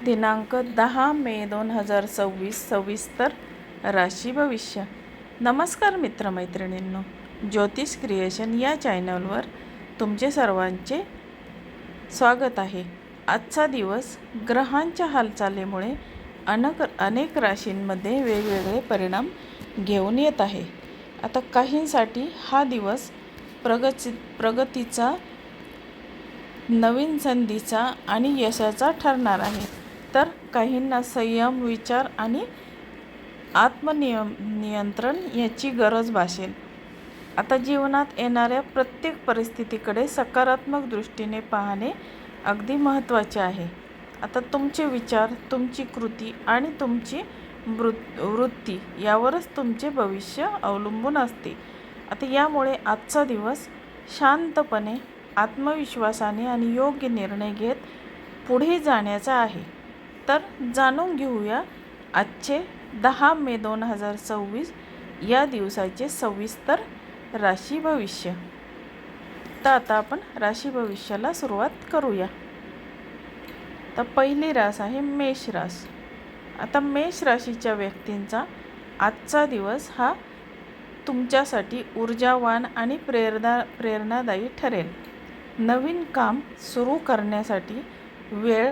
दिनांक 10 मे 2026 सविस्तर राशी भविष्य. नमस्कार मित्रमैत्रिणींनो, ज्योतिष क्रिएशन या चॅनलवर तुमचे सर्वांचे स्वागत आहे. आजचा दिवस ग्रहांच्या हालचालीमुळे अनेक राशींमध्ये वेगवेगळे परिणाम घेऊन येत आहे. आता काहींसाठी हा दिवस प्रगतीचा, नवीन संधीचा आणि यशाचा ठरणार आहे, तर काहींना संयम, विचार आणि आत्मनियंत्रण याची गरज भासेल. आता जीवनात येणाऱ्या प्रत्येक परिस्थितीकडे सकारात्मक दृष्टीने पाहणे अगदी महत्त्वाचे आहे. आता तुमचे विचार, तुमची कृती आणि तुमची वृत्ती यावरच तुमचे भविष्य अवलंबून असते. आता यामुळे आजचा दिवस शांतपणे, आत्मविश्वासाने आणि योग्य निर्णय घेत पुढे जाण्याचा आहे. तर जाणून घेऊया आजचे 10 मे 2026 या दिवसाचे सविस्तर राशी भविष्य. तर आता आपण राशी भविष्याला सुरुवात करूया. तर पहिली रास आहे मेष रास. आता मेष राशीच्या व्यक्तींचा आजचा दिवस हा तुमच्यासाठी ऊर्जावान आणि प्रेरणादायी ठरेल. नवीन काम सुरू करण्यासाठी वेळ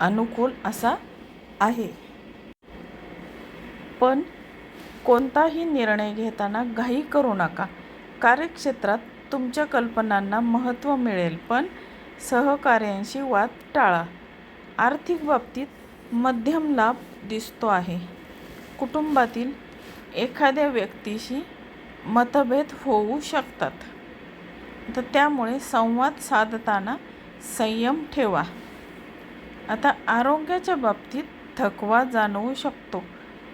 अनुकूल असा आहे, पण कोणताही निर्णय घेताना घाई करू नका. कार्यक्षेत्रात तुमच्या कल्पनांना महत्त्व मिळेल, पण सहकार्यांशी वाद टाळा. आर्थिक बाबतीत मध्यम लाभ दिसतो आहे. कुटुंबातील एखाद्या व्यक्तीशी मतभेद होऊ शकतात, तर त्यामुळे संवाद साधताना संयम ठेवा. आता आरोग्याच्या बाबतीत थकवा जाणवू शकतो,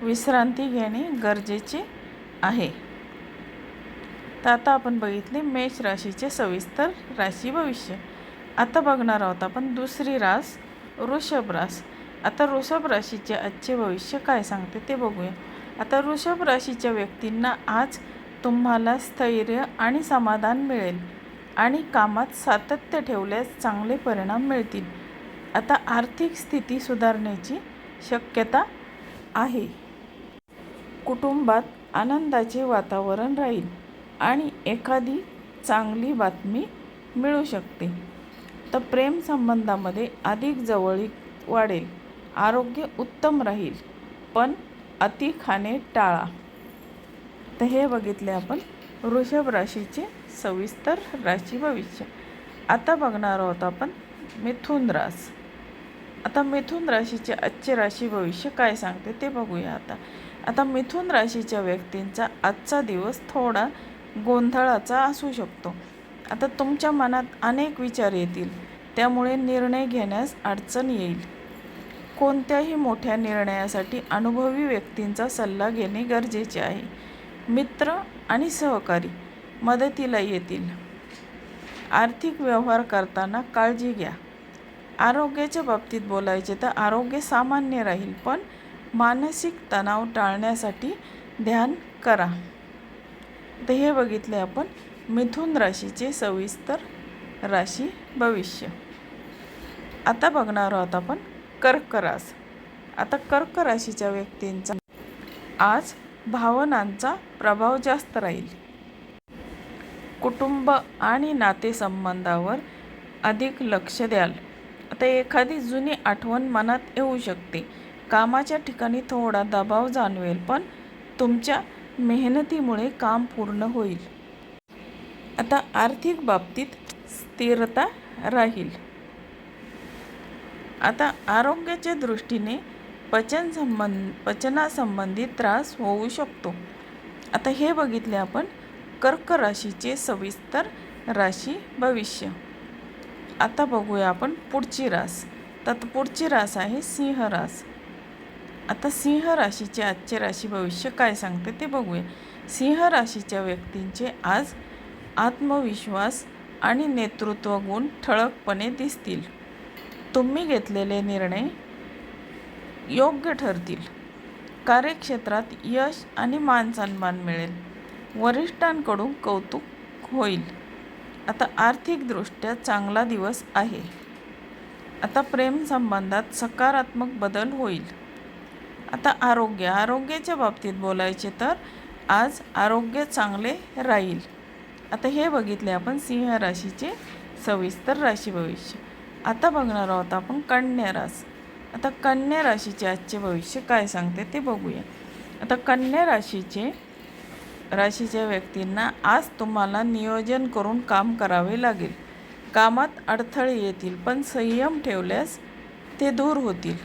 विश्रांती घेणे गरजेचे आहे. तर आता आपण बघितले मेष राशीचे सविस्तर राशी भविष्य. आता बघणार आहोत आपण दुसरी रास वृषभ रास. आता वृषभ राशीचे आजचे भविष्य काय सांगते ते बघूया. आता वृषभ राशीच्या व्यक्तींना आज तुम्हाला स्थैर्य आणि समाधान मिळेल आणि कामात सातत्य ठेवल्यास चांगले परिणाम मिळतील. आता आर्थिक स्थिती सुधारण्याची शक्यता आहे. कुटुंबात आनंदाचे वातावरण राहील आणि एखादी चांगली बातमी मिळू शकते. तर प्रेमसंबंधामध्ये अधिक जवळीक वाढेल. आरोग्य उत्तम राहील, पण अति खाणे टाळा. तर हे बघितले आपण वृषभ राशीचे सविस्तर राशी भविष्य. आता बघणार आहोत आपण मिथुन रास. आता मिथुन राशीचे आजचे राशी भविष्य काय सांगते ते बघूया. आता मिथुन राशीच्या व्यक्तींचा आजचा दिवस थोडा गोंधळाचा असू शकतो. आता तुमच्या मनात अनेक विचार येतील, त्यामुळे निर्णय घेण्यास अडचण येईल. कोणत्याही मोठ्या निर्णयासाठी अनुभवी व्यक्तींचा सल्ला घेणे गरजेचे आहे. मित्र आणि सहकारी मदतीला येतील. आर्थिक व्यवहार करताना काळजी घ्या. आरोग्याच्या बाबतीत बोलायचे तर आरोग्य सामान्य राहील, पण मानसिक तणाव टाळण्यासाठी ध्यान करा. तर हे बघितले आपण मिथुन राशीचे सविस्तर राशी भविष्य. आता बघणार आहोत आपण कर्क रास. आता कर्क राशीच्या व्यक्तींचा आज भावनांचा प्रभाव जास्त राहील. कुटुंब आणि नातेसंबंधावर अधिक लक्ष द्याल. आता एखादी जुनी आठवण मनात येऊ शकते. कामाच्या ठिकाणी थोडा दबाव जाणवेल, पण तुमच्या मेहनतीमुळे काम पूर्ण होईल. आता आर्थिक बाबतीत स्थिरता राहील. आता आरोग्याच्या दृष्टीने पचनासंबंधी त्रास होऊ शकतो. आता हे बघितले आपण कर्क राशीचे सविस्तर राशी भविष्य. आता बघूया आपण पुढची रास. तर पुढची रास आहे सिंह रास. आता सिंह राशीचे आजचे राशी भविष्य काय सांगते ते बघूया. सिंह राशीच्या व्यक्तींचे आज आत्मविश्वास आणि नेतृत्व गुण ठळकपणे दिसतील. तुम्ही घेतलेले निर्णय योग्य ठरतील. कार्यक्षेत्रात यश आणि मानसन्मान मिळेल. वरिष्ठांकडून कौतुक होईल. आता आर्थिकदृष्ट्या चांगला दिवस आहे. आता प्रेम संबंधात सकारात्मक बदल होईल. आता आरोग्याच्या बाबतीत बोलायचे तर आज आरोग्य चांगले राहील. आता हे बघितले आपण सिंह राशीचे सविस्तर राशी भविष्य. आता बघणार आहोत आपण कन्या रास. आता कन्या राशीचे आजचे भविष्य काय सांगते ते बघूया. आता कन्या राशीच्या व्यक्तींना आज तुम्हाला नियोजन करून काम करावे लागेल. कामात अडथळे येतील पण संयम ठेवल्यास ते दूर होतील.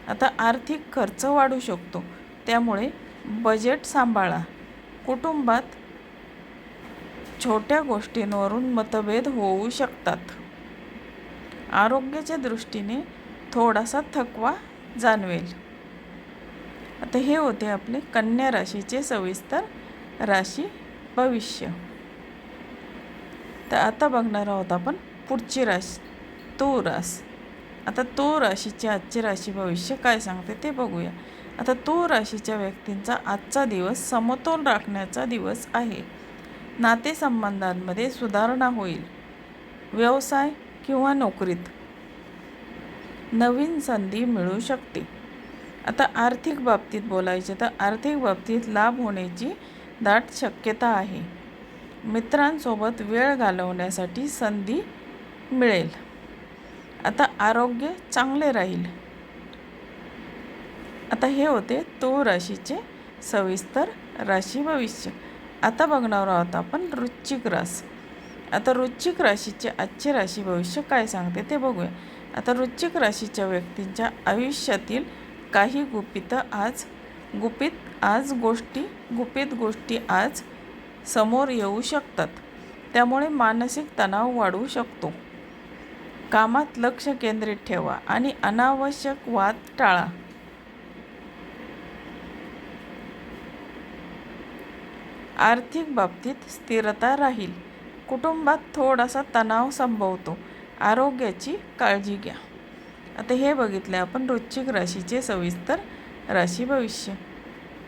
आता आर्थिक खर्च वाढू शकतो त्यामुळे बजेट सांभाळा. कुटुंबात छोट्या गोष्टींवरून मतभेद होऊ शकतात. आरोग्याच्या दृष्टीने थोडासा थकवा जाणवेल. आता हे होते आपले कन्या राशीचे सविस्तर राशी भविष्य. तर आता बघणार आहोत आपण पुढची राशी तुळ रास. आता तुळ राशीचे आजचे राशी भविष्य काय सांगते ते बघूया. आता तुळ राशीच्या व्यक्तींचा आजचा दिवस समतोल राखण्याचा दिवस आहे. नातेसंबंधांमध्ये सुधारणा होईल. व्यवसाय किंवा नोकरीत नवीन संधी मिळू शकते. आता आर्थिक बाबतीत बोलायचे तर आर्थिक बाबतीत लाभ होण्याची दाट शक्यता आहे. मित्रांसोबत वेळ घालवण्यासाठी संधी मिळेल. आता आरोग्य चांगले राहील. आता हे होते तुळ राशीचे सविस्तर राशी भविष्य. आता बघणार आहोत आपण वृश्चिक रास. आता वृश्चिक राशीचे आजचे राशी भविष्य काय सांगते ते बघूया. आता वृश्चिक राशीच्या व्यक्तींच्या आयुष्यातील काही गुपित गोष्टी आज समोर येऊ शकतात. त्यामुळे मानसिक तणाव वाढू शकतो. कामात लक्ष केंद्रित ठेवा आणि अनावश्यक वाद टाळा. आर्थिक बाबतीत स्थिरता राहील. कुटुंबात थोडासा तणाव संभवतो. आरोग्याची काळजी घ्या. आता हे बघितले आपण वृश्चिक राशीचे सविस्तर राशी भविष्य.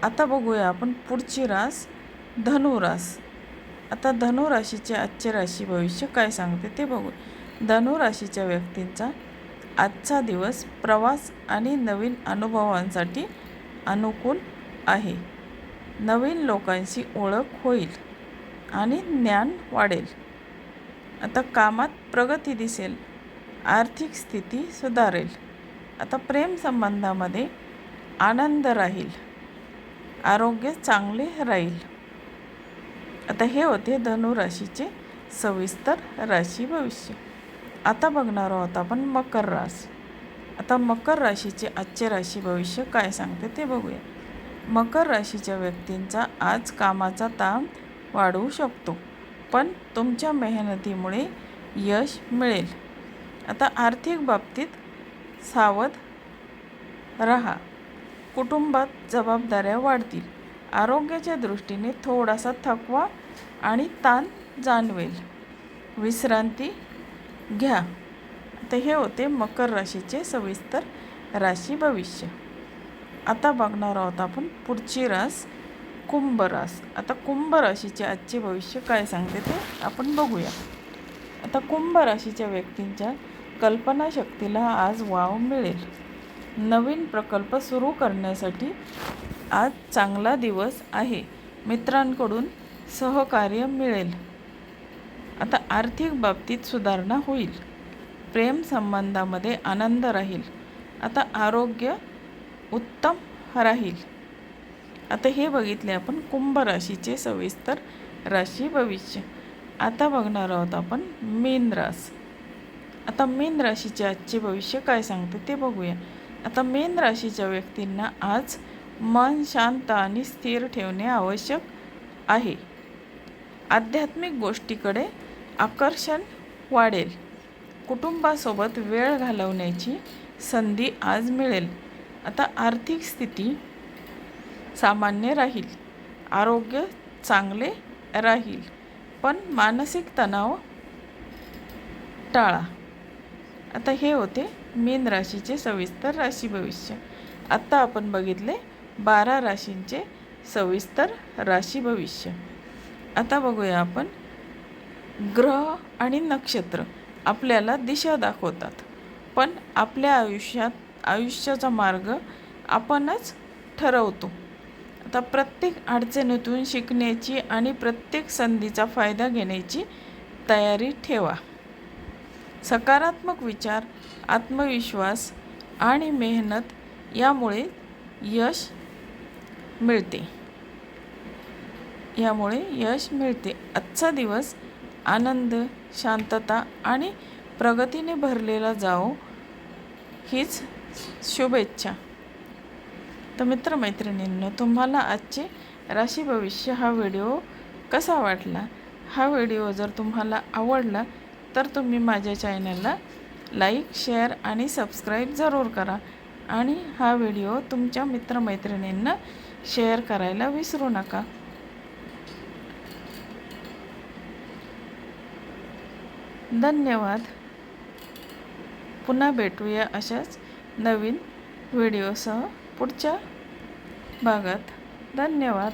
आता बघूया आपण पुढची रास धनुरास. आता धनुराशीचे आजचे राशी भविष्य काय सांगते ते बघू. धनुराशीच्या व्यक्तींचा आजचा दिवस प्रवास आणि नवीन अनुभवांसाठी अनुकूल आहे. नवीन लोकांशी ओळख होईल आणि ज्ञान वाढेल. आता कामात प्रगती दिसेल. आर्थिक स्थिती सुधारेल. आता प्रेम संबंधामध्ये आनंद राहील. आरोग्य चांगले राहील. आता हे होते धनुराशीचे सविस्तर राशी भविष्य. आता बघणार आहोत आपण मकर रास. आता मकर राशीचे आजचे राशी भविष्य काय सांगते ते बघूया. मकर राशीच्या व्यक्तींचा आज कामाचा ताण वाढू शकतो पण तुमच्या मेहनतीमुळे यश मिळेल. आता आर्थिक बाबतीत सावध राहा. कुटुंबात जबाबदाऱ्या वाढतील. आरोग्याच्या दृष्टीने थोडासा थकवा आणि ताण जाणवेल. विश्रांती घ्या. आता हे होते मकर राशीचे सविस्तर राशी भविष्य. आता बघणार आहोत आपण पुढची रास कुंभ रास. आता कुंभ राशीचे आजचे भविष्य काय सांगते ते आपण बघूया. आता कुंभ राशीच्या व्यक्तींच्या कल्पनाशक्तीला आज वाव मिळेल. नवीन प्रकल्प सुरू करण्यासाठी आज चांगला दिवस आहे. मित्रांकडून सहकार्य मिळेल. आता आर्थिक बाबतीत सुधारणा होईल. प्रेम संबंधामध्ये आनंद राहील. आता आरोग्य उत्तम राहील. आता हे बघितले आपण कुंभ राशीचे सविस्तर राशी भविष्य. आता बघणार आहोत आपण मीन रास. आता मीन राशीचे आजचे भविष्य काय सांगते ते बघूया. आता मीन राशीच्या व्यक्तींना आज मन शांत आणि स्थिर ठेवणे आवश्यक आहे. आध्यात्मिक गोष्टीकडे आकर्षण वाढेल. कुटुंबासोबत वेळ घालवण्याची संधी आज मिळेल. आता आर्थिक स्थिती सामान्य राहील. आरोग्य चांगले राहील पण मानसिक तणाव टाळा. आता हे होते मीन राशीचे सविस्तर राशी भविष्य. आत्ता आपण बघितले 12 राशींचे सविस्तर राशी भविष्य. आता बघूया आपण ग्रह आणि नक्षत्र आपल्याला दिशा दाखवतात. पण आपल्या आयुष्याचा मार्ग आपणच ठरवतो. आता प्रत्येक अडचणीतून शिकण्याची आणि प्रत्येक संधीचा फायदा घेण्याची तयारी ठेवा. सकारात्मक विचार, आत्मविश्वास आणि मेहनत यामुळे यश मिळते. आजचा दिवस आनंद, शांतता आणि प्रगतीने भरलेला जाओ, हीच शुभेच्छा. तर मित्रमैत्रिणींनो, तुम्हाला आजचे राशी भविष्य हा व्हिडिओ कसा वाटला? हा व्हिडिओ जर तुम्हाला आवडला तर तुम्ही माझ्या चॅनलला लाईक, शेअर आणि सबस्क्राईब जरूर करा. आणि हा व्हिडिओ तुमच्या मित्रमैत्रिणींना शेअर करायला विसरू नका. धन्यवाद. पुन्हा भेटूया अशाच नवीन व्हिडिओसह पुढच्या भागात. धन्यवाद.